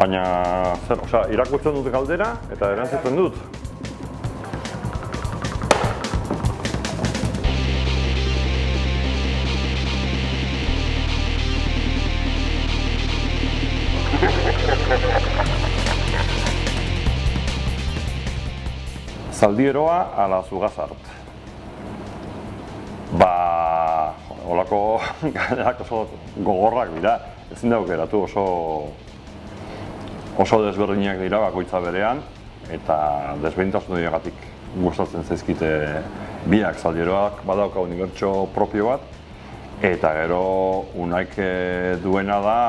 Baina, irakurtzen dut galdera eta erantzuten dut. Zaldieroa ala Zugazart. Olako galderak oso gogorrak dira, ezin da aukeratu, oso desberdinak dira bakoitza berean, eta desberdintasun horiagatik gustatzen zaizkite biak. Zaldieroak badauka unibertso propio bat, eta gero Unaik duena da,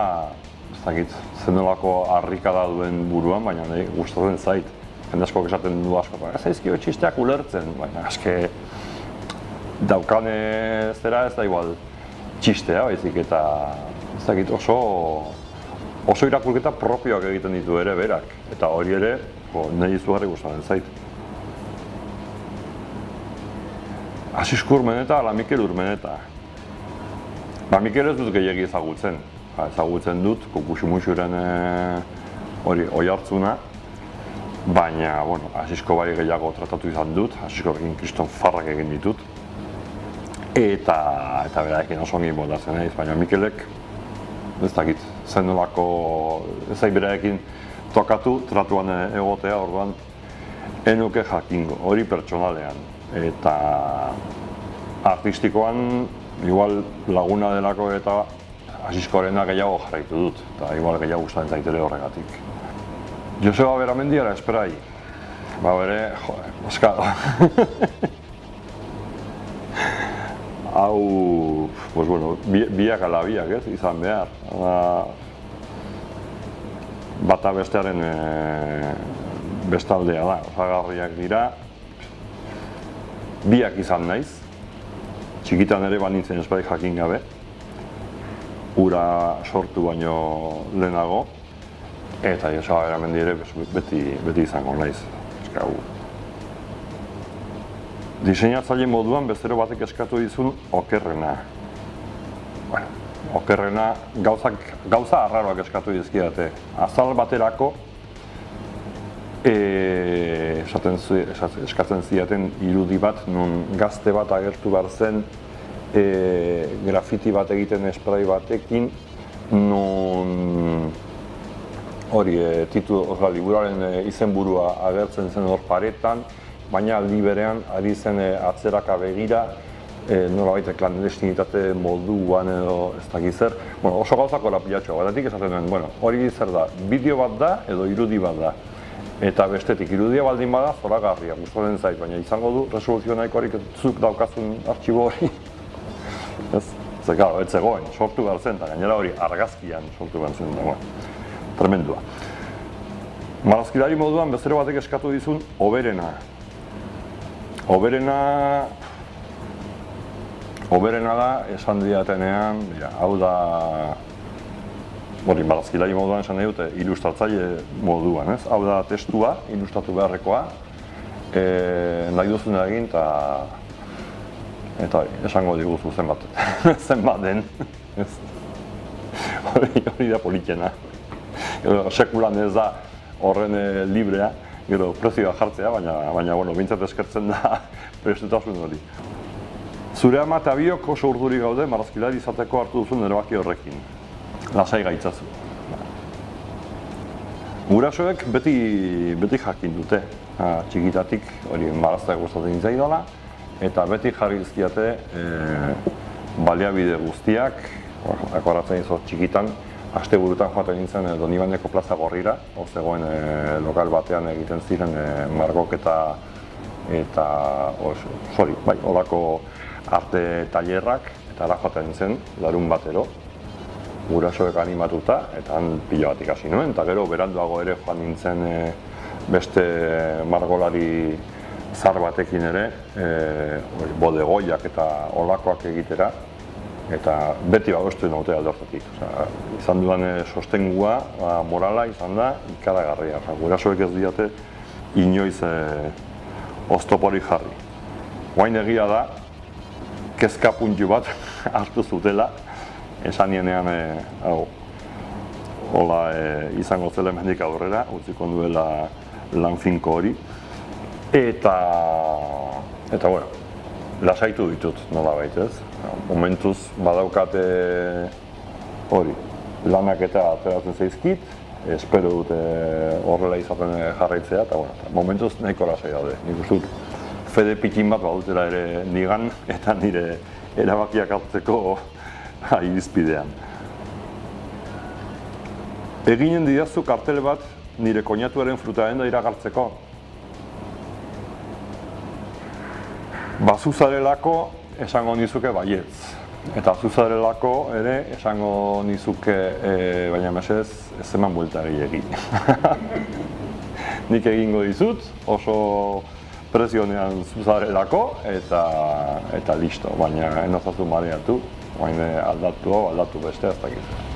ez dakit, zenolako harrikada duen buruan, baina gustatzen zait. Jende askok esaten du asko, ez zaizkio txisteak ulertzen, baina aske daukane zera ez da igual txistea, baizik eta ez dakit oso irakurketa propioak egiten ditu ere berak, eta hori ere nahi izugarri gustatzen zait. Asisko Urmeneta ala Mikel Urmeneta. Mikel ez dut gehiagi ezagutzen. Ezagutzen dut, Kokuxumuxuren oihartzuna. Baina, Asisko bari gehiago tratatu izan dut, Asiskorekin kriston farrak egin ditut. Eta berarekin oso ongi moldatzen naiz, baina Mikelek, ez dakit, zenolako, ez zait berarekin tokatu, tratuan egotea, orduan, enuke jakingo, hori pertsonalean. Eta artistikoan, igual laguna delako eta Asiskorena gehiago jarraitu dut, eta igual gehiago gustatzen zaitere horregatik. Joseba Beramendi ara Esperai. Bere, oskado. Hau, biak ala biak, ez, izan behar. Bata bestearen bestaldea da, osagarriak dira. Biak izan naiz. Txikitan ere banintzen Esperai jakin gabe. Ura sortu baino lehenago. Eta Joseba Beramendi ere beti izango naiz. Diseinatzaile moduan bezero batek eskatu dizun okerrena. Okerrena gauza arraroak eskatu dizkidate. Azal baterako eskatzen zidaten irudi bat, non gazte bat agertu behar zen grafiti bat egiten esprai batekin, non hori, liburuaren izenburua agertzen zen hor paretan, baina aldi berean ari zen atzeraka begira, nolabait klandestinitate moduan edo ez dakit zer. Oso gauzako lapilatxoa, batetik esaten duen, hori zer da, bideo bat da edo irudi bat da. Eta bestetik, irudia baldin bada, zoragarria, gustatzen zait, baina izango du resoluzio nahikorik zuk daukazun artxibo hori. Ez zegoen, sortu behar zen, eta gainera hori argazkian sortu behar zen. Tremendua. Marrazkilari moduan bezero batek eskatu dizun Oberena. Oberena da, esan didatenean, hau da, marrazkilari moduan esan nahi dute, ilustratzaile moduan, ez? Hau da testua, ilustratu beharrekoa, nahi duzun egin, eta esango diguzu zenbat den. Hori da politena. Sekulan ez da horren librea, gero prezioa jartzea, baina bintzat eskertzen da prestutasun hori. Zure ama eta biok oso urduri gaude marrazkilari izateko hartu duzun erabaki horrekin. Lasai gaitzazu. Gurasoek beti jakin dute, txikitatik hori marazteak gustatzen zaidala, eta beti jarri dizkiate baliabide guztiak, akoratzen izot txikitan, asteburutan joaten nintzen Donibandeko plaza Gorrira, hor zegoen lokal batean egiten ziren margoketa eta olako arte tailerrak, eta ara joaten nintzen larun batero, gurasoek animatuta, eta han pila bat ikasi nuen, eta gero beranduago ere joan nintzen beste margolari zar batekin ere, bodegoiak eta olakoak egitera, eta beti bagostu naute alde hortatik. Izan dudan sostengua, morala izan da ikaragarria. Gurasoek ez diate inoiz oztopori jarri. Guain egia da, kezka puntu bat hartu zutela, esan nienean hola izango zela hemendik aurrera, utziko duela lan finko hori. Eta bueno, lasaitu ditut nolabait, ez? Momentuz badaukate hori, lanak eta ateratzen zaizkit, espero dut horrela izaten jarraitzea, eta bueno, momentuz nahiko lasai daude. Nik uste dut fede pitin bat badutela ere nigan eta nire erabakiak hartzeko irizpidean. Eginen didazu kartel bat nire koinatuaren frutaenda iragartzeko. Bazuzarelako esango nizuke baietz. Eta zuzarelako ere esango nizuke, baina mesedez ez eman buelta gehiegi. Nik egingo dizut, oso presionean zuzarelako eta listo. Baina enozazu mareatu, baina aldatu beste ez dakit.